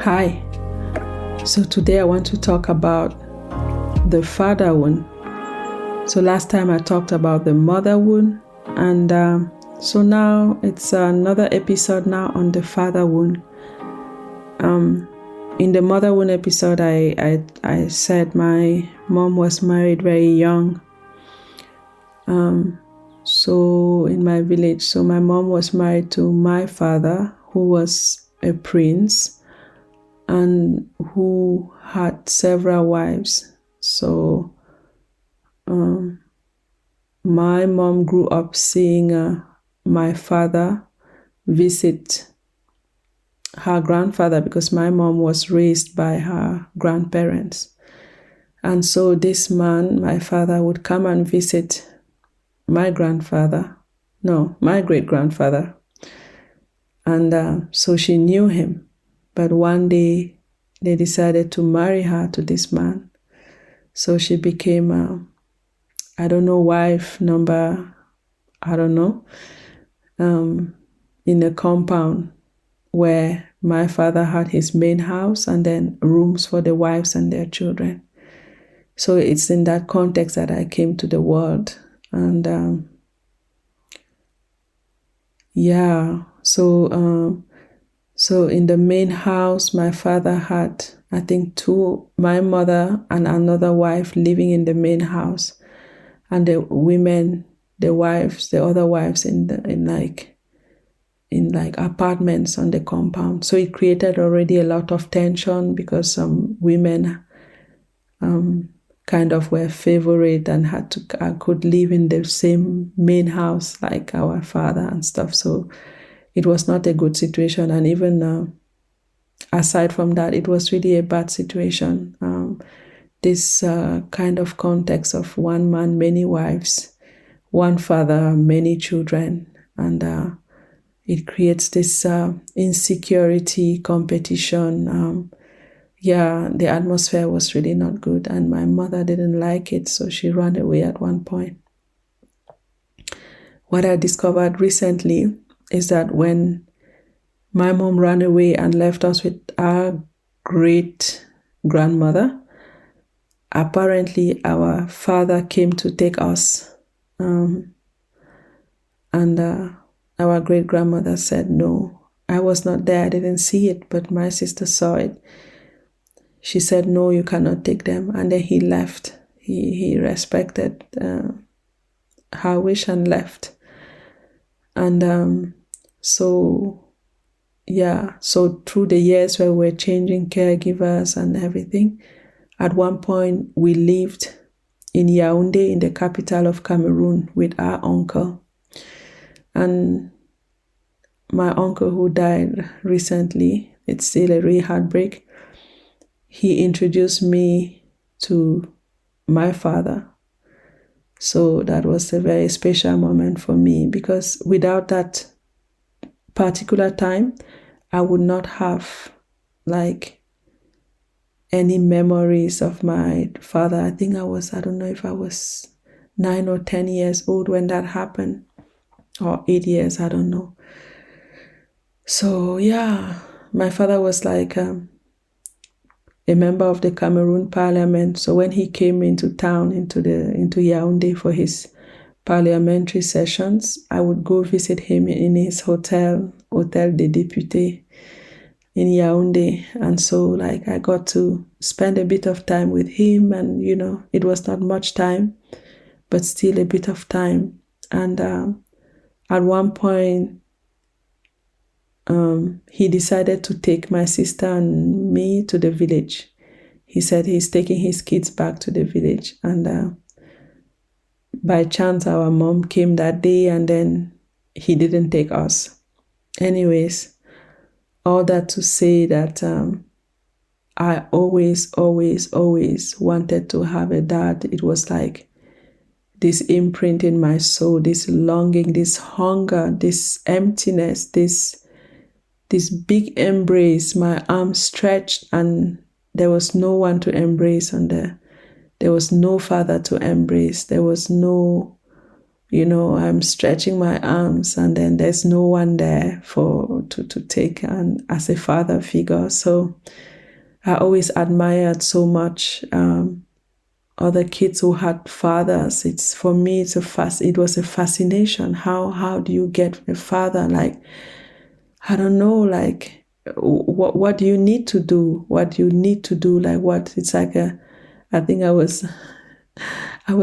Hi. So today I want to talk about the father wound. So last time I talked about the mother wound, and so now it's another episode now on the father wound. In the mother wound episode, I said my mom was married very young. So in my village, so my mom was married to my father, who was a prince and who had several wives. So my mom grew up seeing my father visit her grandfather, because my mom was raised by her grandparents. And so this man, my father, would come and visit my great-grandfather. And so she knew him. But one day they decided to marry her to this man. So she became, wife number, in a compound where my father had his main house and then rooms for the wives and their children. So it's in that context that I came to the world. And so in the main house, my father had, I think, my mother and another wife living in the main house, and the other wives in apartments on the compound. So it created already a lot of tension, because some women kind of were favorite and could live in the same main house like our father and stuff. So it was not a good situation. And even aside from that, it was really a bad situation. This kind of context of one man, many wives, one father, many children, and it creates this insecurity, competition. The atmosphere was really not good, and my mother didn't like it, so she ran away at one point. What I discovered recently is that when my mom ran away and left us with our great-grandmother, apparently our father came to take us, and our great-grandmother said no. I was not there, I didn't see it, but my sister saw it. She said, no, you cannot take them. And then he left. He respected her wish and left. And so through the years where we were changing caregivers and everything, at one point we lived in Yaoundé, in the capital of Cameroon, with our uncle. And my uncle, who died recently, it's still a real heartbreak, he introduced me to my father. So that was a very special moment for me, because without that particular time, I would not have any memories of my father. I think I don't know if I was 9 or 10 years old when that happened, or 8 years, I don't know. So my father was a member of the Cameroon Parliament. So when he came into town, into Yaoundé for his parliamentary sessions, I would go visit him in his Hôtel des Députés in Yaoundé. And so I got to spend a bit of time with him, and it was not much time, but still a bit of time. And at one point, he decided to take my sister and me to the village. He said he's taking his kids back to the village. And by chance, our mom came that day, and then he didn't take us. Anyways, all that to say that I always wanted to have a dad. It was like this imprint in my soul, this longing, this hunger, this emptiness, this big embrace, my arms stretched, and there was no one to embrace, and there was no father to embrace. There was no I'm stretching my arms, and then there's no one there to take as a father figure. So I always admired so much other kids who had fathers. For me, it was a fascination. How do you get a father? Like, I don't know, like, what do you need to do? What do you need to do? Like, what? It's like I think I was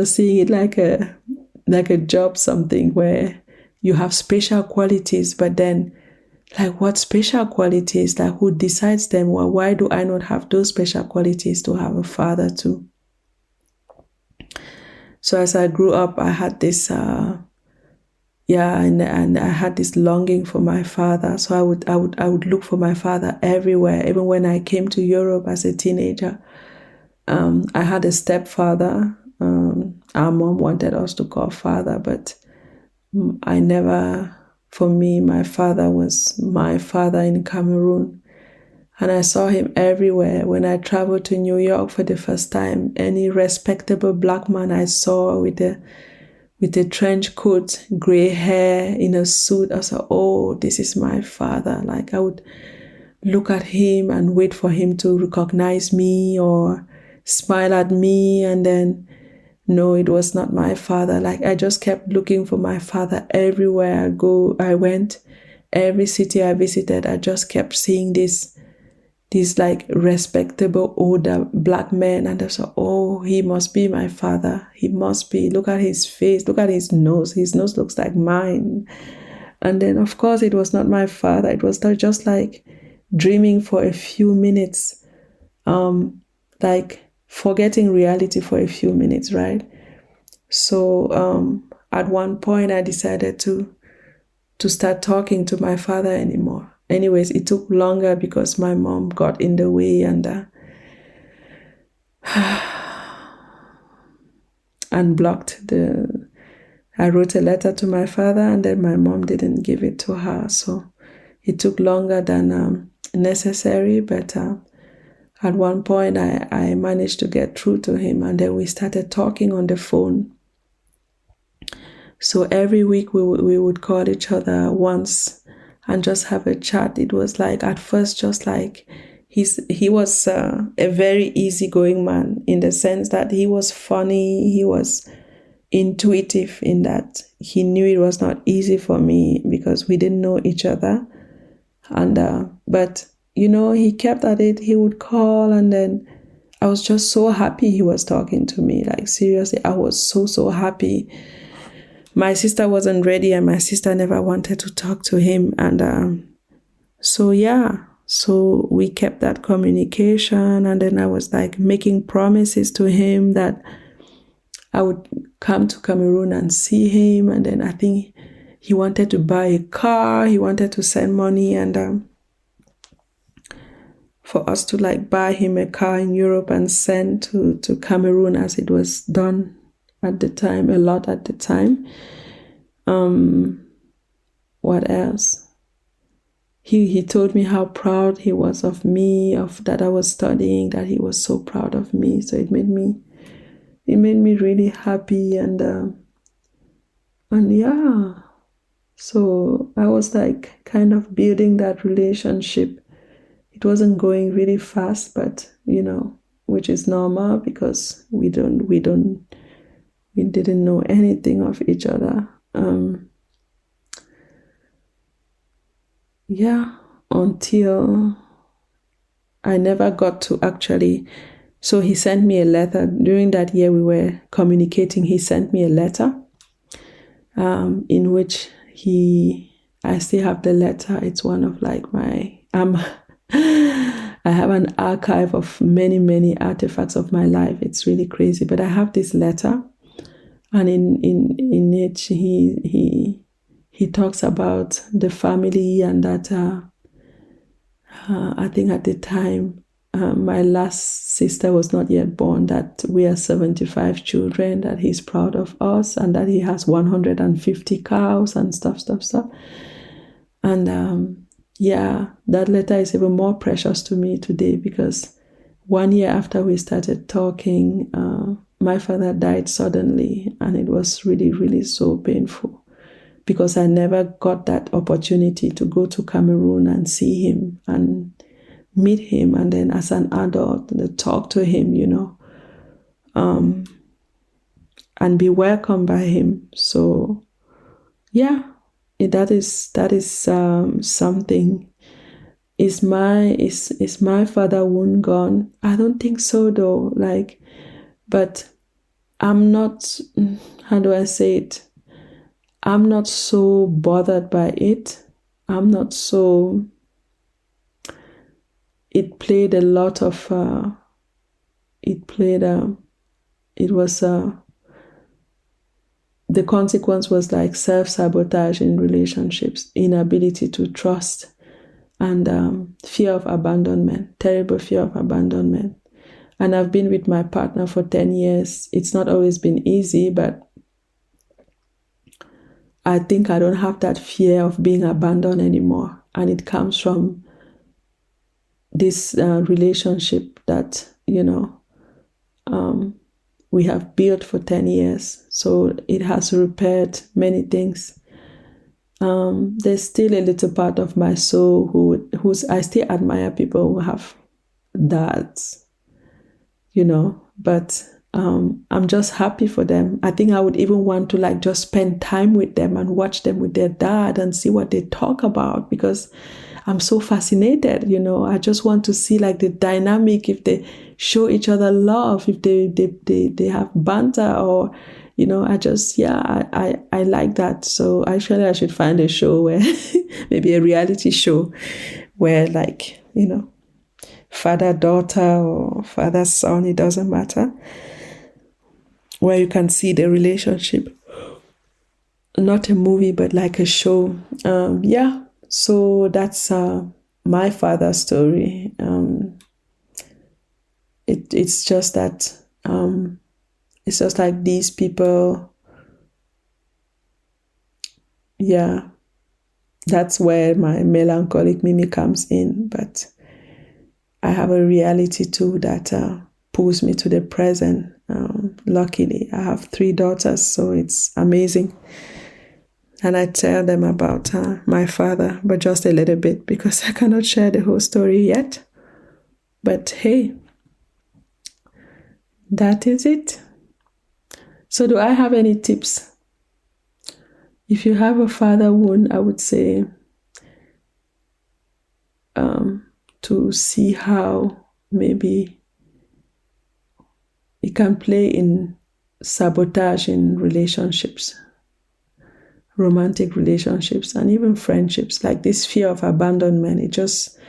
seeing it like a job, something where you have special qualities, but then, like, what special qualities? Like, who decides them? Well, why do I not have those special qualities to have a father too? So as I grew up, I had this, and I had this longing for my father. So I would look for my father everywhere. Even when I came to Europe as a teenager, I had a stepfather. Our mom wanted us to call father, but for me, my father was my father in Cameroon. And I saw him everywhere. When I traveled to New York for the first time, any respectable black man I saw with a trench coat, gray hair, in a suit, I said, oh, this is my father. Like, I would look at him and wait for him to recognize me or smile at me, and then, no, it was not my father. Like, I just kept looking for my father everywhere I went. Every city I visited, I just kept seeing these like respectable older black men, and I said, oh, he must be my father. He must be. Look at his face. Look at his nose. His nose looks like mine. And then, of course, it was not my father. It was just like dreaming for a few minutes, like forgetting reality for a few minutes, right? So at one point, I decided to start talking to my father anymore. Anyways, it took longer because my mom got in the way and blocked I wrote a letter to my father, and then my mom didn't give it to her. So it took longer than necessary, but at one point I managed to get through to him, and then we started talking on the phone. So every week we would call each other once and just have a chat. It was like, at first, just like he was a very easygoing man, in the sense that he was funny. He was intuitive in that he knew it was not easy for me because we didn't know each other. And but he kept at it. He would call, and then I was just so happy he was talking to me. Like, seriously, I was so happy. My sister wasn't ready, and my sister never wanted to talk to him. And so we kept that communication. And then I was like making promises to him that I would come to Cameroon and see him. And then I think he wanted to buy a car. He wanted to send money and for us to like buy him a car in Europe and send to Cameroon, as it was done at the time, a lot at the time. What else? He told me how proud he was of me, of that I was studying, that he was so proud of me. So it made me really happy, and yeah. So I was like kind of building that relationship. It wasn't going really fast, but which is normal because we didn't know anything of each other. Until I never got to actually. So he sent me a letter. During that year we were communicating. He sent me a letter in which I still have the letter. It's one of like my I have an archive of many artifacts of my life. It's really crazy, but I have this letter, and in it he talks about the family, and that I think at the time my last sister was not yet born, that we are 75 children, that he's proud of us, and that he has 150 cows and stuff. And that letter is even more precious to me today, because 1 year after we started talking, my father died suddenly, and it was really, really so painful because I never got that opportunity to go to Cameroon and see him and meet him, and then as an adult, talk to him, and be welcomed by him. So, yeah, that is something. Is my father wound gone? I don't think so, though. But I'm not. How do I say it? I'm not so bothered by it. I'm not so. It played a lot of. It was. The consequence was like self-sabotage in relationships, inability to trust, and fear of abandonment, terrible fear of abandonment. And I've been with my partner for 10 years. It's not always been easy, but I think I don't have that fear of being abandoned anymore. And it comes from this relationship that, we have built for 10 years. So it has repaired many things. There's still a little part of my soul who's I still admire people who have dads, but I'm just happy for them. I think I would even want to just spend time with them and watch them with their dad and see what they talk about, because I'm so fascinated. I just want to see the dynamic, if they show each other love, if they have banter, or I like that. So actually I should find a show where maybe a reality show where father-daughter or father-son, it doesn't matter, where you can see the relationship. Not a movie, but like a show. So that's my father's story. It's just that it's just like these people. Yeah, that's where my melancholic Mimi comes in. But I have a reality too that pulls me to the present. Luckily, I have 3 daughters, so it's amazing. And I tell them about my father, but just a little bit, because I cannot share the whole story yet. But hey, that is it. So do I have any tips? If you have a father wound, I would say to see how maybe it can play in sabotage in relationships, romantic relationships, and even friendships. Like this fear of abandonment, it just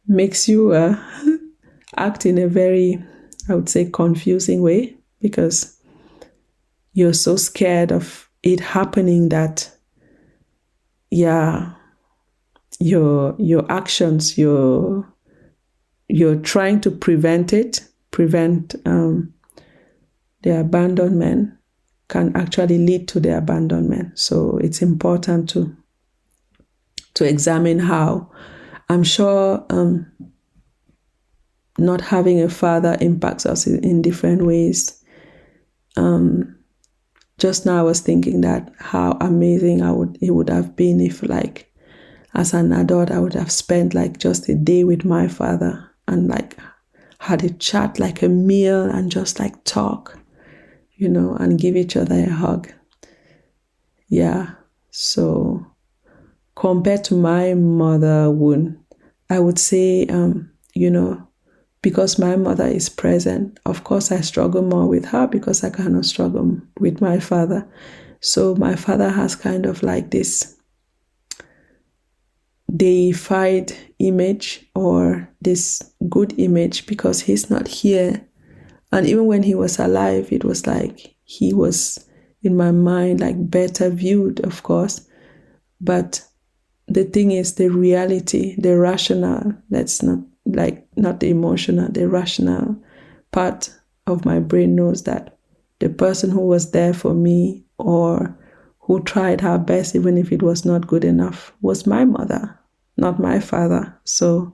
makes you act in a very, I would say, confusing way, because you're so scared of it happening that, your actions, you're trying to prevent the abandonment can actually lead to the abandonment. So it's important to examine how. I'm sure not having a father impacts us in different ways. Just now I was thinking that how amazing it would have been if, as an adult, I would have spent just a day with my father and had a chat, a meal, and just talk, and give each other a hug. Yeah. So compared to my mother wound, I would say, because my mother is present, of course I struggle more with her because I cannot struggle with my father. So my father has kind of this deified image, or this good image, because he's not here. And even when he was alive, it was he was, in my mind, better viewed, of course. But the thing is, the reality, the rational, that's not the emotional, the rational part of my brain knows that the person who was there for me, or who tried her best, even if it was not good enough, was my mother, not my father. So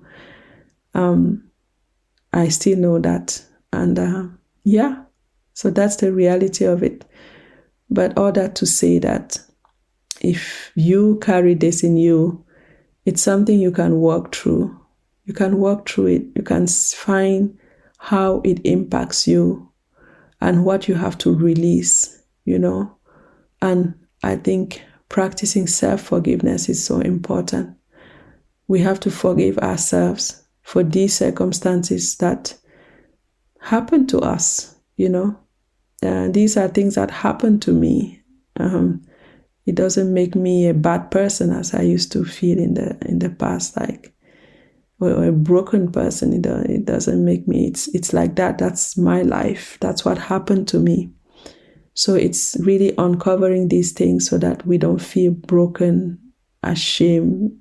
I still know that. And yeah, so that's the reality of it. But all that to say that if you carry this in you, it's something you can work through. You can work through it. You can find how it impacts you and what you have to release, And I think practicing self-forgiveness is so important. We have to forgive ourselves for these circumstances that happen to us, These are things that happen to me. It doesn't make me a bad person as I used to feel in the past, or a broken person. It doesn't make me. It's like that. That's my life. That's what happened to me. So it's really uncovering these things so that we don't feel broken, ashamed,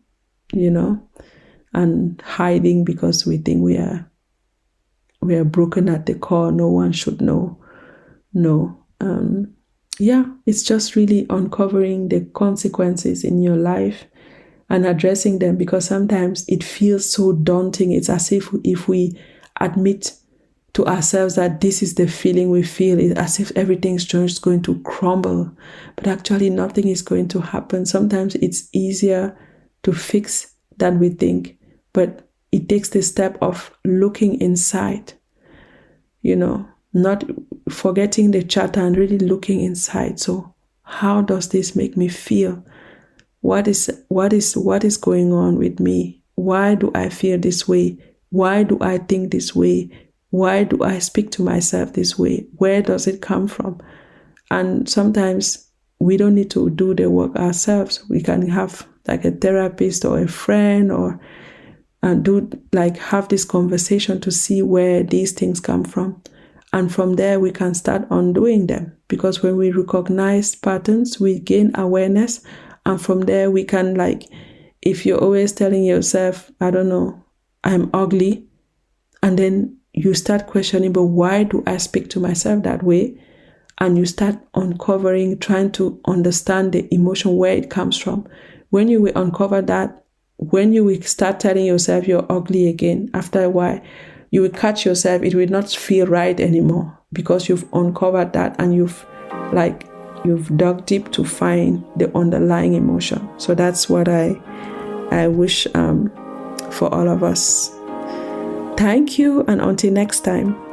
and hiding because we think we are broken at the core. No one should know. No. It's just really uncovering the consequences in your life and addressing them, because sometimes it feels so daunting. It's as if we admit to ourselves that this is the feeling we feel, it's as if everything's just going to crumble. But actually nothing is going to happen. Sometimes it's easier to fix than we think, but it takes the step of looking inside, not forgetting the chatter and really looking inside. So how does this make me feel? What is going on with me? Why do I feel this way? Why do I think this way? Why do I speak to myself this way? Where does it come from? And sometimes we don't need to do the work ourselves. We can have like a therapist or a friend have this conversation to see where these things come from. And from there, we can start undoing them. Because when we recognize patterns, we gain awareness. And from there, we can, if you're always telling yourself, I don't know, I'm ugly. And then you start questioning, but why do I speak to myself that way? And you start uncovering, trying to understand the emotion, where it comes from. When you will uncover that, when you will start telling yourself you're ugly again, after a while, you will catch yourself, it will not feel right anymore, because you've uncovered that and you've dug deep to find the underlying emotion. So that's what I wish for all of us. Thank you, and until next time.